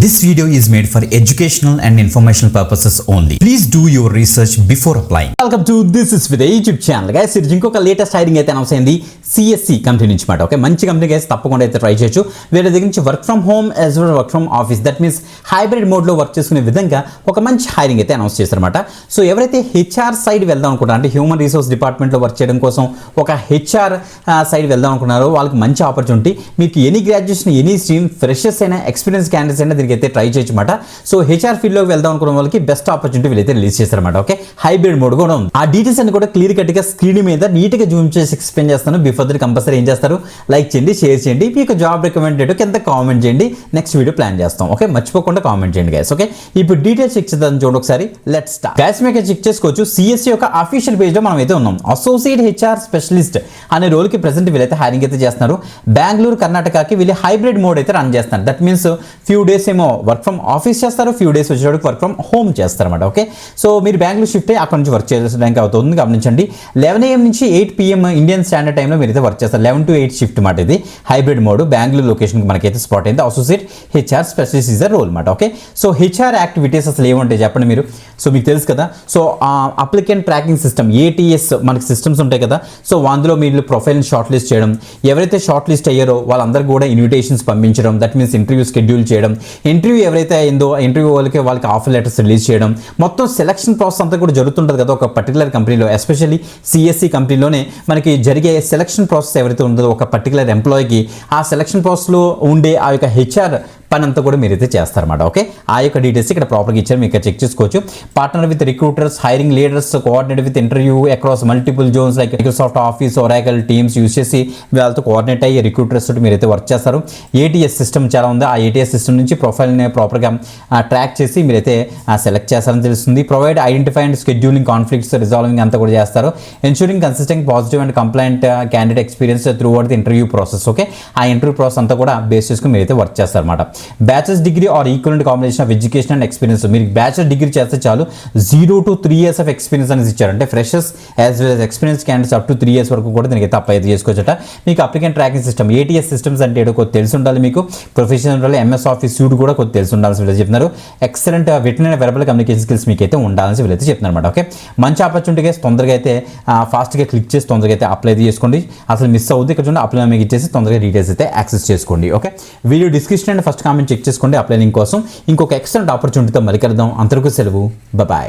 This video is made for educational and informational purposes only. Please do your research before applying. Welcome to This Is With YouTube channel. Guys, ఇది ఇంకొక latest hiring అయితే announce అయింది CSC company నుంచి మాట. Okay, మంచి company guys, తప్పకుండా అయితే try చేయొచ్చు. వీళ్ళ దగ్గర నుంచి work from home as well work from office, that means hybrid మోడ్లో వర్క్ చేసుకునే విధంగా ఒక మంచి హైరింగ్ అయితే అనౌన్స్ చేశారన్నమాట. సో ఎవరైతే హెచ్ఆర్ సైడ్ వెళ్దాం అనుకుంటారో, అంటే హ్యూమన్ రిసోర్స్ డిపార్ట్మెంట్లో వర్క్ చేయడం కోసం ఒక హెచ్ఆర్ సైడ్ వెళ్దాం అనుకున్నారో వాళ్ళకి మంచి ఆపర్చునిటీ. మీకు any graduation, any stream, freshers అయినా, ఎక్స్పీరియన్స్ క్యాండిడేట్స్ అయినా దీనికి అయితే ట్రై చేయొచ్చు మాట. సో హెచ్ఆర్ ఫీల్డ్లోకి వెళ్దాం అనుకున్న వాళ్ళకి బెస్ట్ ఆపర్చునిటీ వీళ్ళైతే రిలీజ్ చేశారన్నమాట. ఓకే, హైబ్రిడ్ మోడ్ కూడా ఉంది. ఆ డీటెయిల్స్ అన్ని కూడా క్లియర్ కట్గా స్క్రీన్ మీద నీట్గా జూమ్ చేసి ఎక్స్ప్లెయిన్ చేస్తాను. బిఫోర్ దట్ కంపల్సరీ ఏం చేస్తారు, లైక్ చేయండి, షేర్ చేయండి, మీకు జాబ్ రికమెండెడ్ కింద కామెంట్ చేయండి. నెక్స్ట్ వీడియో ప్లాన్ చేస్తాం. ఓకే, మర్చిపోకుండా కామెంట్ చేయండి గైస్. ఓకే, ఇప్పుడు డీటెయిల్స్ చెక్ చేద్దాం, చూడండి ఒకసారి. Let's start. గైస్, మీకు చెక్ చేసుకోవచ్చు, సిఎస్సి యొక్క అఫీషియల్ పేజ్లో మనం అయితే ఉన్నాం. అసోసియేట్ హెచ్ఆర్ స్పెషలిస్ట్ అనే రోల్కి ప్రెసెంట్ వీళ్ళైతే హైరింగ్ అయితే చేస్తున్నారు. బెంగళూరు, కర్ణాటకకి వీళ్ళు హైబ్రిడ్ మోడ్ అయితే రన్ చేస్తున్నారు. దట్ మీన్స్ ఫ్యూ డేస్ ఏమో వర్క్ ఫ్రమ్ ఆఫీస్ చేస్తారు, ఫ్యూ డేస్ వచ్చేటప్పుడు వర్క్ ఫ్రమ్ హోమ్ చేస్తారన్నమాట. ఓకే, సో మీరు బెంగళూరు షిఫ్ట్ అయ్యి అక్కడ నుంచి వర్క్ చేయడానికి అవుతుంది. గమనించండి, 11 AM నుంచి 8 PM ఇండియన్ స్టాండర్డ్ టైంలో మీరు అయితే వర్క్ చేస్తారు. 11 to 8 షిఫ్ట్ మాట. ఇది హైబ్రిడ్ మోడ్ బెంగళూరు లొకేషన్కి మనకైతే స్పాట్ అయింది. Associate HR specialist is the role మాట. ఓకే, సో హెచ్ఆర్ యాక్టివిటీస్ అసలు ఏముంటాయి చెప్పండి మీరు. సో మీకు తెలుసు కదా, so applicant tracking system, ATS మనకి సిస్టమ్స్ ఉంటాయి కదా. సో అందులో మీరు ప్రొఫైల్ని షార్ట్ లిస్ట్ చేయడం, ఎవరైతే షార్ట్ లిస్ట్ అయ్యారో వాళ్ళందరికీ కూడా ఇన్విటేషన్స్ పంపించడం, దట్ మీన్స్ ఇంటర్వ్యూ షెడ్యూల్ చేయడం, ఇంటర్వ్యూ ఎవరైతే అయిందో ఇంటర్వ్యూ వాళ్ళకి ఆఫర్ లెటర్స్ రిలీజ్ చేయడం, మొత్తం సెలక్షన్ ప్రాసెస్ అంతా కూడా జరుగుతుంటుంది కదా ఒక పర్టికులర్ కంపెనీలో. ఎస్పెషల్లీ సిఎస్సి కంపెనీలోనే మనకి జరిగే సెలక్షన్ ప్రాసెస్ ఎవరైతే ఉందో ఒక పర్టికులర్ ఎంప్లాయీకి, ఆ సెలక్షన్ ప్రాసెస్లో ఉండే ఆ యొక్క హెచ్ఆర్ పని అంతా కూడా మీరైతే చేస్తారన్నమాట. ఓకే, ఆ యొక్క డీటెయిల్స్ ఇక్కడ ప్రాపర్గా ఇచ్చారు, మీకు చెక్ చేసుకోవచ్చు. Partner with recruiters, hiring leaders, coordinate with interview across multiple Jones like Microsoft office, Oracle teams use చేసి వాళ్ళతో కోఆర్డినేట్ అయ్యి రిక్రూటర్స్ తోటి మీరైతే వర్క్ చేస్తారు. ATS సిస్టమ్ చాలా ఉంది. ఆ ATS సిస్టమ్ నుంచి ప్రొఫైల్ని ప్రాపర్గా ట్రాక్ చేసి మీరైతే సెలెక్ట్ చేస్తారని తెలుస్తుంది. Provide identify and scheduling conflicts resolving అంతా కూడా చేస్తారు. Ensuring consistent positive and complaint candidate experience through out the interview process. Okay, ఆ ఇంటర్వ్యూ ప్రాసెస్ అంతా కూడా బేస్ చేసుకుని మీరైతే వర్క్ చేస్తారన్నమాట. Bachelors degree or equivalent combination of education and experience. మీరు బ్యాచిలర్ డిగ్రీ చేస్తే చాలు, 0 to 3 years ఆఫ్ ఎక్స్పీరియన్స్ అనేది ఇచ్చారు. అంటే freshers as well as experience candidates up to 3 years వరకు కూడా దీనికి అయితే అప్లై చేసుకోవచ్చట. మీకు applicant tracking system, ATS systems అంటే ఏదో కొద్ది తెలిసి ఉండాలి మీకు. ప్రొఫెషనల్ ఉండాలి, MS ఆఫీస్ సూట్ కూడా కొద్ది తెలిసి ఉండాల్సి వీళ్ళైతే చెప్తున్నారు. Excellent written and verbal communication skills మీకు అయితే ఉండాలని వీళ్ళైతే చెప్తున్నారు అనమాట. ఓకే, మంచి ఆపర్చునిటీగా తొందరగా అయితే ఫాస్ట్గా క్లిక్ చేసి తొందరగా అయితే అప్లై చేసుకోండి. అసలు మిస్ అవుద్ది, ఇక్కడ చూడండి అప్లై మీకు ఇచ్చేసి తొందరగా డీటెయిల్స్ అయితే యాక్సెస్ చేసుకోండి. Okay, video description and first comment check చేసుకోండి అప్లై లింక్ కోసం. ఇంకొక ఎక్సలెంట్ ఆపర్చునిటీతో మళ్ళీ కలుద్దాం. అంతవరకు సెలవు, బాయ్.